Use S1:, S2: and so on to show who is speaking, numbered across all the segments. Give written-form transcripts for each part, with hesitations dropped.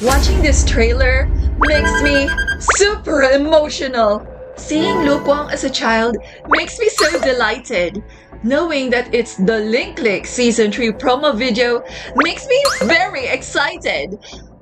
S1: Watching this trailer makes me super emotional. Seeing Lu Guang as a child makes me so delighted. Knowing that it's the Link Click Season 3 promo video makes me very excited.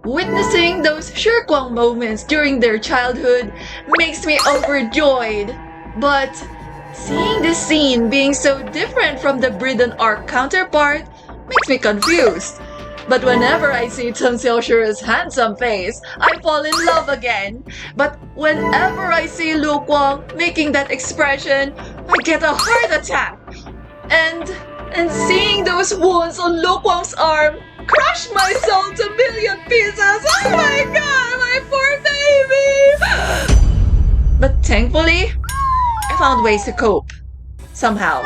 S1: Witnessing those Guang moments during their childhood makes me overjoyed. But seeing this scene being so different from the Bridden arc counterpart makes me confused. But whenever I see Chen Xiaoshu's handsome face, I fall in love again. But whenever I see Lu Guang making that expression, I get a heart attack. And seeing those wounds on Lu Guang's arm crush my soul to million pieces. Oh my god, my poor baby! But thankfully, I found ways to cope. Somehow.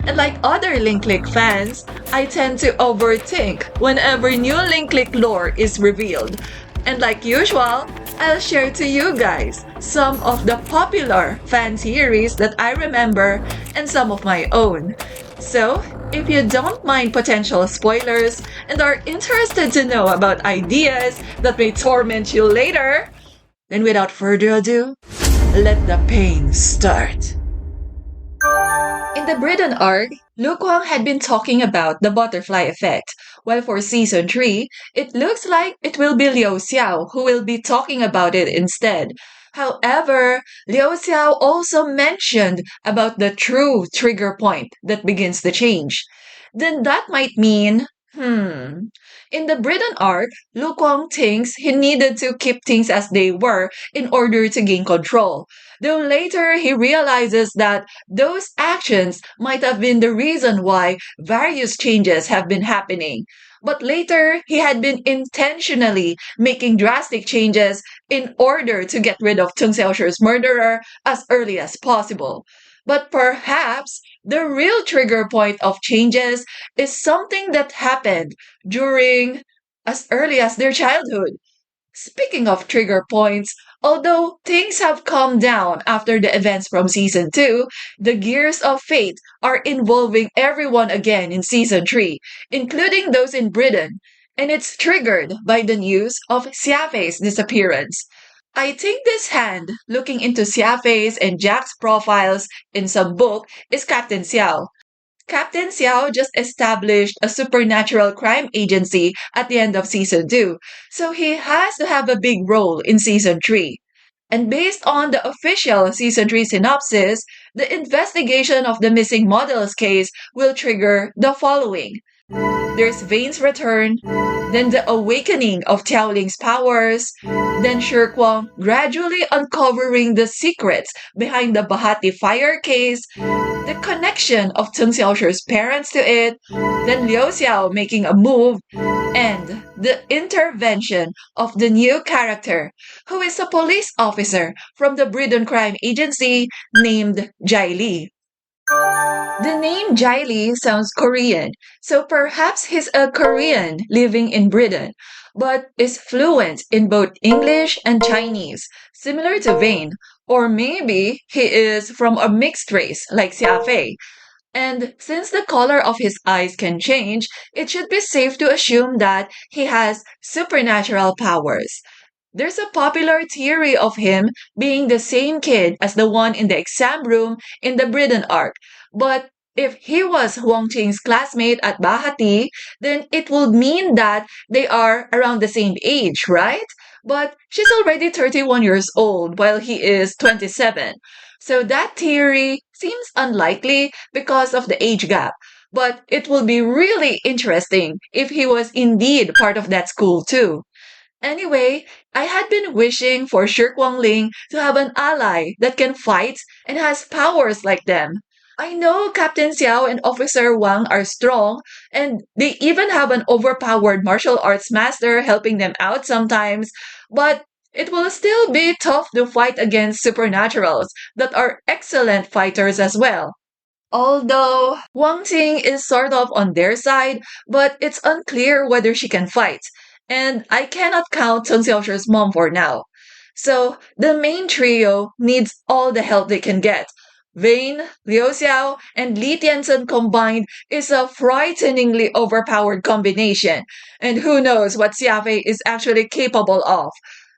S1: And like other Link Click fans, I tend to overthink whenever new Link Click lore is revealed. And like usual, I'll share to you guys some of the popular fan theories that I remember and some of my own. So, if you don't mind potential spoilers and are interested to know about ideas that may torment you later, then without further ado, let the pain start. In the Bridden arc, Lu Guang had been talking about the butterfly effect, while for Season 3, it looks like it will be Liu Xiao who will be talking about it instead. However, Liu Xiao also mentioned about the true trigger point that begins the change. Then that might mean, In the Bridden arc, Lu Guang thinks he needed to keep things as they were in order to gain control. Though later he realizes that those actions might have been the reason why various changes have been happening. But later, he had been intentionally making drastic changes in order to get rid of Tung Xiaoshu's murderer as early as possible. But perhaps the real trigger point of changes is something that happened during as early as their childhood. Speaking of trigger points, although things have calmed down after the events from season 2, the gears of fate are involving everyone again in season 3, including those in Britain, and it's triggered by the news of Xiafei's disappearance. I think this hand, looking into Xiafei's and Jack's profiles in some book, is Captain Xiao. Captain Xiao just established a supernatural crime agency at the end of season 2, so he has to have a big role in season 3. And based on the official season 3 synopsis, the investigation of the missing models case will trigger the following. There's Vane's return, then the awakening of Tiaoling's powers, then Guang gradually uncovering the secrets behind the Bahati fire case, the connection of Tung Xiaoshu's parents to it, then Liu Xiao making a move, and the intervention of the new character, who is a police officer from the Bridden crime agency named Jae Lee. The name Jae Lee sounds Korean, so perhaps he's a Korean living in Britain, but is fluent in both English and Chinese, similar to Vane. Or maybe he is from a mixed race like Xiafei. And since the color of his eyes can change, it should be safe to assume that he has supernatural powers. There's a popular theory of him being the same kid as the one in the exam room in the Bridden arc. But if he was Huang Qing's classmate at Bahati, then it would mean that they are around the same age, right? But she's already 31 years old while he is 27. So that theory seems unlikely because of the age gap. But it will be really interesting if he was indeed part of that school too. Anyway, I had been wishing for Shi Guangling to have an ally that can fight and has powers like them. I know Captain Xiao and Officer Wang are strong, and they even have an overpowered martial arts master helping them out sometimes, but it will still be tough to fight against supernaturals that are excellent fighters as well. Although Wang Qing is sort of on their side, but it's unclear whether she can fight. And I cannot count Chen Xiaoshu's mom for now. So the main trio needs all the help they can get. Vane, Liu Xiao, and Li Tianzhen combined is a frighteningly overpowered combination, and who knows what Xiafei is actually capable of.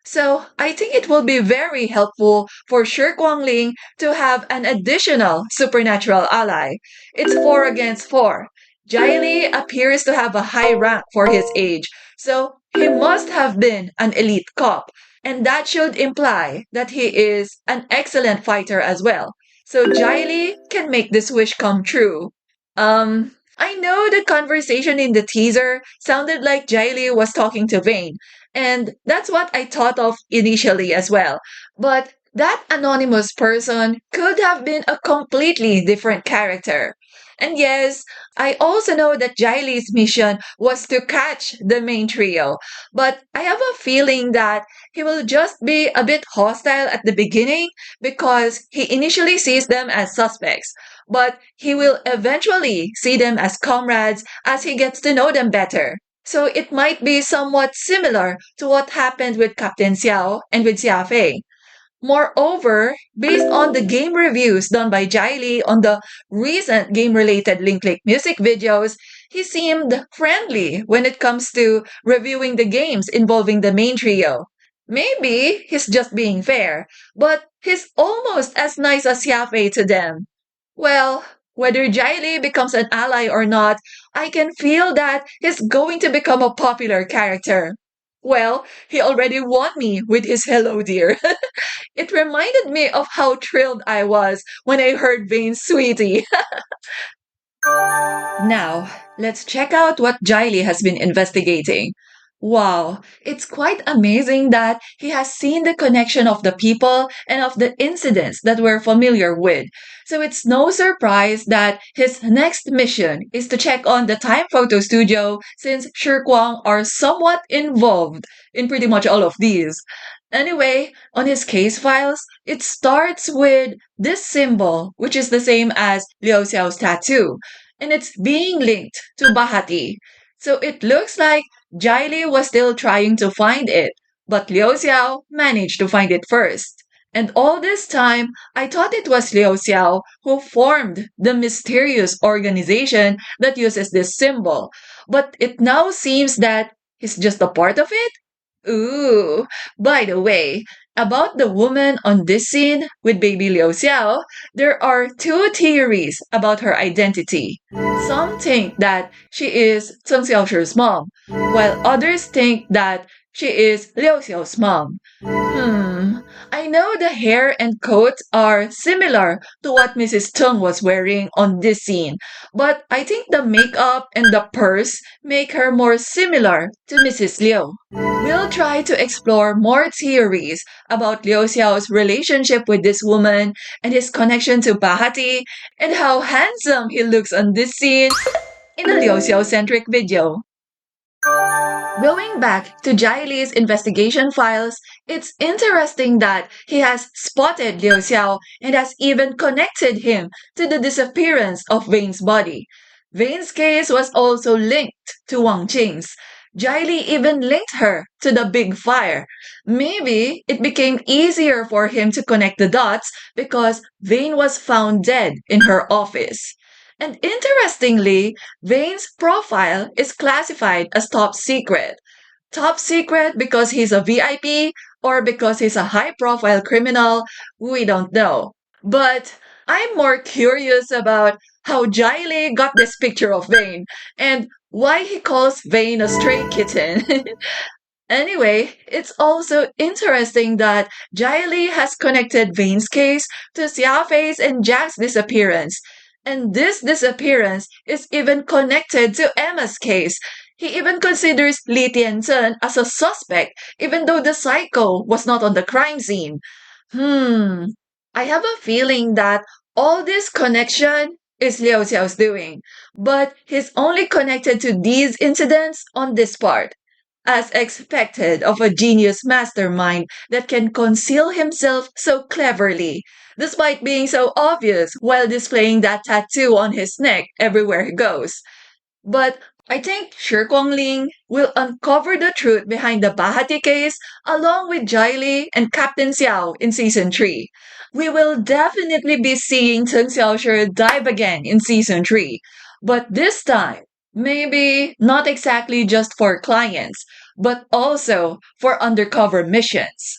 S1: So I think it will be very helpful for Shi Guangling to have an additional supernatural ally. It's 4 against 4. Jae Lee appears to have a high rank for his age, so he must have been an elite cop, and that should imply that he is an excellent fighter as well. So Jae can make this wish come true. I know the conversation in the teaser sounded like Jae was talking to Vane, and that's what I thought of initially as well. But that anonymous person could have been a completely different character. And yes, I also know that Jailie's mission was to catch the main trio, but I have a feeling that he will just be a bit hostile at the beginning because he initially sees them as suspects, but he will eventually see them as comrades as he gets to know them better. So it might be somewhat similar to what happened with Captain Xiao and with Xia Fei. Moreover, based on the game reviews done by Jae Lee on the recent game-related Link Link music videos, he seemed friendly when it comes to reviewing the games involving the main trio. Maybe he's just being fair, but he's almost as nice as Xiafei to them. Well, whether Jae Lee becomes an ally or not, I can feel that he's going to become a popular character. Well, he already won me with his hello dear. It reminded me of how thrilled I was when I heard Vane's sweetie. Now, let's check out what Jaili has been investigating. Wow, it's quite amazing that he has seen the connection of the people and of the incidents that we're familiar with. So it's no surprise that his next mission is to check on the Time Photo Studio since Shirkwang are somewhat involved in pretty much all of these. Anyway, on his case files, it starts with this symbol, which is the same as Liu Xiao's tattoo, and it's being linked to Bahati. So it looks like Jaili was still trying to find it, but Liu Xiao managed to find it first. And all this time, I thought it was Liu Xiao who formed the mysterious organization that uses this symbol, but it now seems that he's just a part of it. Ooh, by the way, about the woman on this scene with baby Liu Xiao, there are two theories about her identity. Some think that she is Sun Xiaoshi's mom, while others think that she is Liu Xiao's mom. I know the hair and coat are similar to what Mrs. Tung was wearing on this scene, but I think the makeup and the purse make her more similar to Mrs. Liu. We'll try to explore more theories about Liu Xiao's relationship with this woman and his connection to Bahati and how handsome he looks on this scene in a Liu Xiao-centric video. Going back to Jai Li's investigation files, it's interesting that he has spotted Liu Xiao and has even connected him to the disappearance of Vane's body. Vane's case was also linked to Wang Qing's. Jai Li even linked her to the big fire. Maybe it became easier for him to connect the dots because Vane was found dead in her office. And interestingly, Vane's profile is classified as top secret. Top secret because he's a VIP or because he's a high profile criminal, we don't know. But I'm more curious about how Jaile got this picture of Vane and why he calls Vane a stray kitten. Anyway, it's also interesting that Jaili has connected Vane's case to Xiafei's and Jack's disappearance. And this disappearance is even connected to Emma's case. He even considers Li Tianzhen as a suspect, even though the psycho was not on the crime scene. I have a feeling that all this connection is Liu Xiao's doing, but he's only connected to these incidents on this part. As expected of a genius mastermind that can conceal himself so cleverly, despite being so obvious while displaying that tattoo on his neck everywhere he goes. But I think Shi Guangling will uncover the truth behind the Bahati case along with Jae Lee and Captain Xiao in season 3. We will definitely be seeing Chen Xiaoshi dive again in season 3, but this time, maybe not exactly just for clients, but also for undercover missions.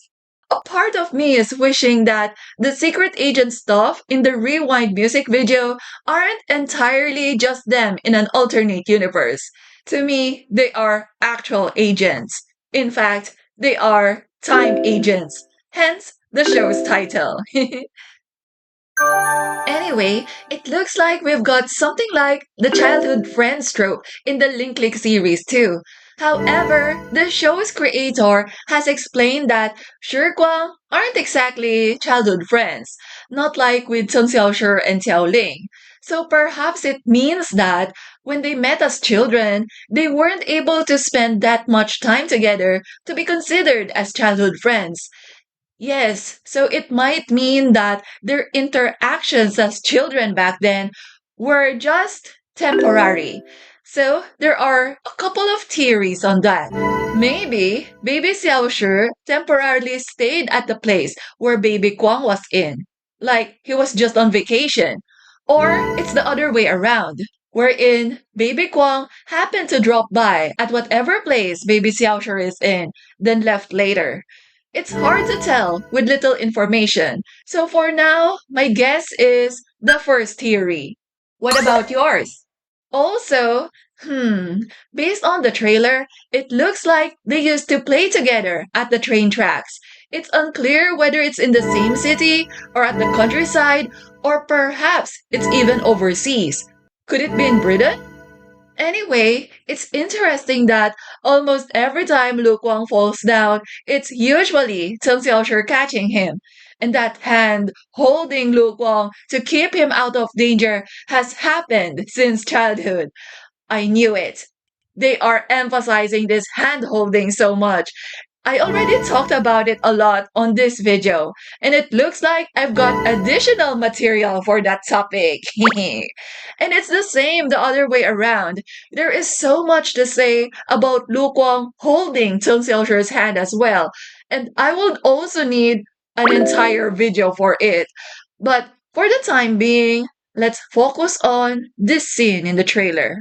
S1: A part of me is wishing that the secret agent stuff in the Rewind music video aren't entirely just them in an alternate universe. To me, they are actual agents. In fact, they are time agents. Hence the show's title. Anyway, it looks like we've got something like the childhood friends trope in the Link Click series too. However, the show's creator has explained that Guang aren't exactly childhood friends, not like with Sun Xiaoshi and Xiao Ling. So perhaps it means that when they met as children, they weren't able to spend that much time together to be considered as childhood friends. Yes, so it might mean that their interactions as children back then were just temporary. So there are a couple of theories on that. Maybe baby Xiaoshi temporarily stayed at the place where baby Guang was in, like he was just on vacation. Or it's the other way around, wherein baby Guang happened to drop by at whatever place baby Xiaoshi is in, then left later. It's hard to tell with little information. So for now, my guess is the first theory. What about yours? Also, based on the trailer, it looks like they used to play together at the train tracks. It's unclear whether it's in the same city or at the countryside, or perhaps it's even overseas. Could it be in Britain? Anyway, it's interesting that almost every time Lu Guang falls down, it's usually Chen Xiaoshi catching him. And that hand holding Lu Guang to keep him out of danger has happened since childhood. I knew it. They are emphasizing this hand holding so much. I already talked about it a lot on this video, and it looks like I've got additional material for that topic. And it's the same the other way around. There is so much to say about Lu Guang holding Chen Xiaoshi's hand as well, and I would also need an entire video for it. But for the time being, let's focus on this scene in the trailer.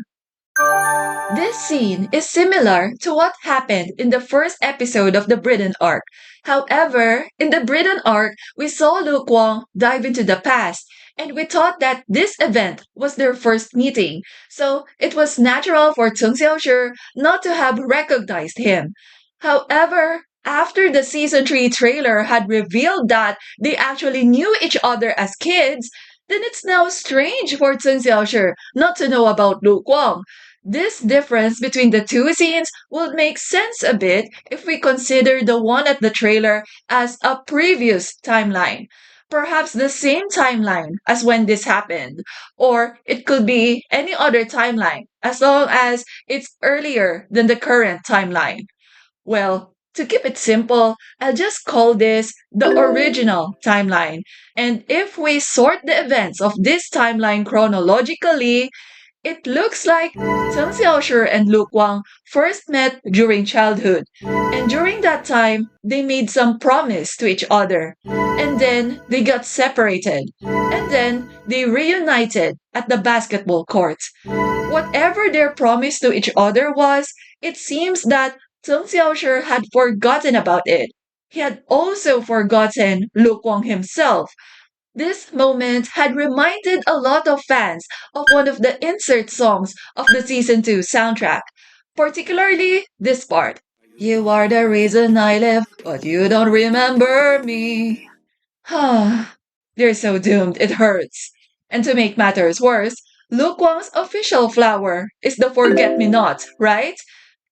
S1: This scene is similar to what happened in the first episode of the Britain arc. However, in the Britain arc, we saw Lu Guang dive into the past, and we thought that this event was their first meeting, so it was natural for Chen Xiaoshi not to have recognized him. However, after the season 3 trailer had revealed that they actually knew each other as kids, then it's now strange for Chen Xiaoshi not to know about Lu Guang. This difference between the two scenes will make sense a bit if we consider the one at the trailer as a previous timeline. Perhaps the same timeline as when this happened, or it could be any other timeline as long as it's earlier than the current timeline. Well, to keep it simple, I'll just call this the original timeline. And if we sort the events of this timeline chronologically, it looks like Chen Xiaoshi and Lu Guang first met during childhood, and during that time, they made some promise to each other, and then they got separated, and then they reunited at the basketball court. Whatever their promise to each other was, it seems that Chen Xiaoshi had forgotten about it. He had also forgotten Lu Guang himself. This moment had reminded a lot of fans of one of the insert songs of the season 2 soundtrack, particularly this part. You are the reason I live, but you don't remember me. They're so doomed, it hurts. And to make matters worse, Lu Guang's official flower is the forget-me-not, right?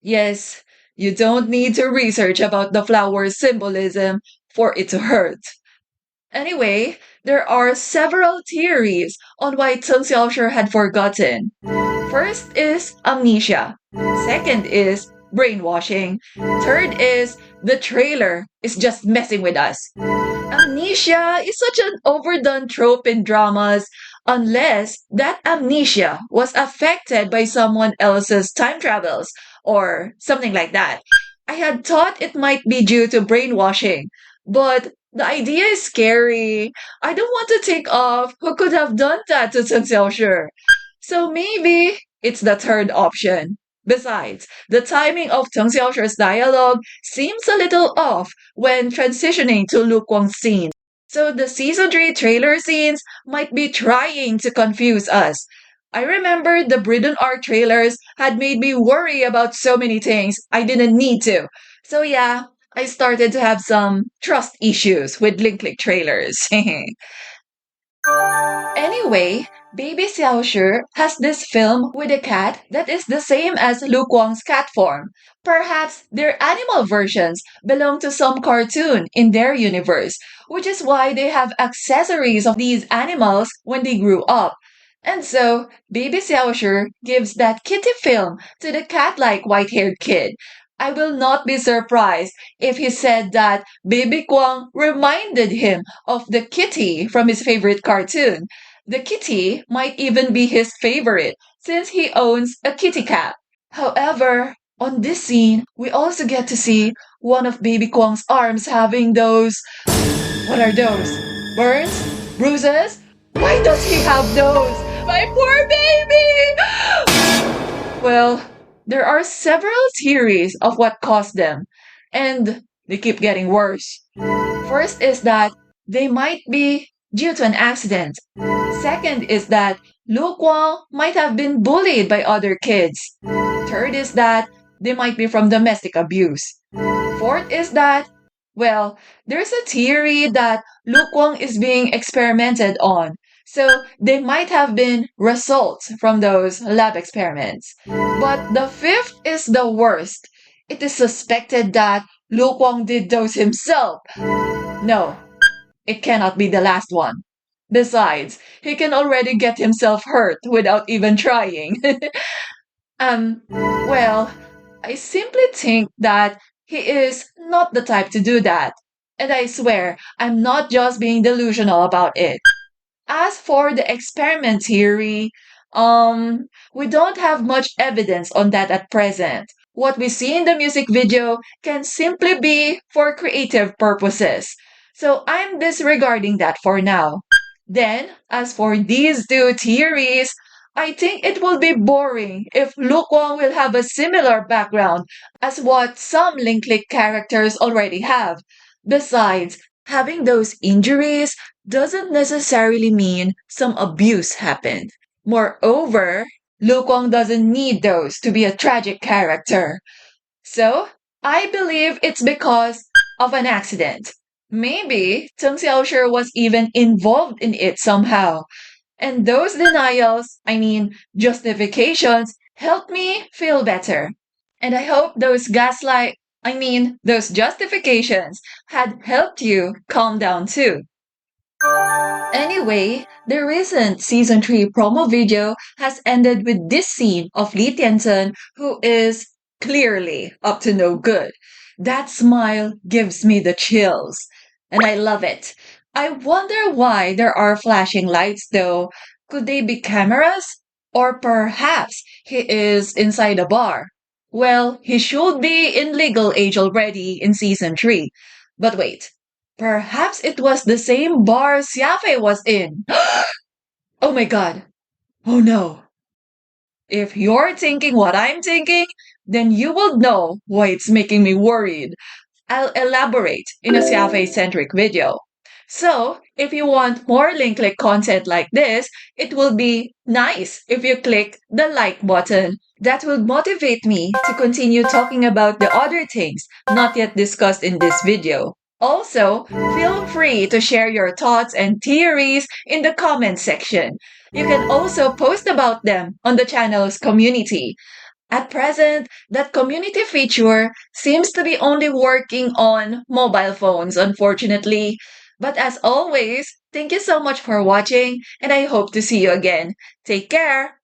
S1: Yes, you don't need to research about the flower's symbolism for it to hurt. Anyway, there are several theories on why Chen Xiaoshi had forgotten. First is amnesia. Second is brainwashing. Third is the trailer is just messing with us. Amnesia is such an overdone trope in dramas. Unless that amnesia was affected by someone else's time travels or something like that. I had thought it might be due to brainwashing, but the idea is scary. I don't want to think of who could have done that to Chen Xiaoshi. So maybe it's the third option. Besides, the timing of Teng Xiaoshi's dialogue seems a little off when transitioning to Lu Guang's scene. So the season 3 trailer scenes might be trying to confuse us. I remember the Bridon Art trailers had made me worry about so many things I didn't need to. So yeah, I started to have some trust issues with Link Click trailers. Anyway, Baby Xiaoshi has this film with a cat that is the same as Lu Guang's cat form. Perhaps their animal versions belong to some cartoon in their universe, which is why they have accessories of these animals when they grew up. And so, Baby Xiaoshi gives that kitty film to the cat-like white-haired kid. I will not be surprised if he said that Baby Guang reminded him of the kitty from his favorite cartoon. The kitty might even be his favorite since he owns a kitty cat. However, on this scene, we also get to see one of Baby Guang's arms having those. What are those? Burns? Bruises? Why does he have those? My poor baby! Well, there are several theories of what caused them, and they keep getting worse. First is that they might be due to an accident. Second is that Lu Guang might have been bullied by other kids. Third is that they might be from domestic abuse. Fourth is that, well, there's a theory that Lu Guang is being experimented on. So they might have been results from those lab experiments. But the fifth is the worst. It is suspected that Lu Guang did those himself. No, it cannot be the last one. Besides, he can already get himself hurt without even trying. Well, I simply think that he is not the type to do that. And I swear, I'm not just being delusional about it. As for the experiment theory, we don't have much evidence on that at present. What we see in the music video can simply be for creative purposes. So I'm disregarding that for now. Then, as for these two theories, I think it will be boring if Lu Guang will have a similar background as what some Link Click characters already have. Besides, having those injuries doesn't necessarily mean some abuse happened. Moreover, Lu Guang doesn't need those to be a tragic character. So, I believe it's because of an accident. Maybe Teng Xiaoshi was even involved in it somehow. And those denials, justifications, help me feel better. And I hope those justifications had helped you calm down too. Anyway, the recent season 3 promo video has ended with this scene of Li Tianzhen, who is clearly up to no good. That smile gives me the chills, and I love it. I wonder why there are flashing lights though. Could they be cameras? Or perhaps he is inside a bar. Well, he should be in legal age already in season 3. But wait, perhaps it was the same bar Xiaofei was in. Oh my god. Oh no. If you're thinking what I'm thinking, then you will know why it's making me worried. I'll elaborate in a Xiaofei-centric video. So, if you want more link click content like this, it will be nice if you click the like button. That will motivate me to continue talking about the other things not yet discussed in this video. Also, feel free to share your thoughts and theories in the comment section. You can also post about them on the channel's community. At present, that community feature seems to be only working on mobile phones, unfortunately. But as always, thank you so much for watching, and I hope to see you again. Take care!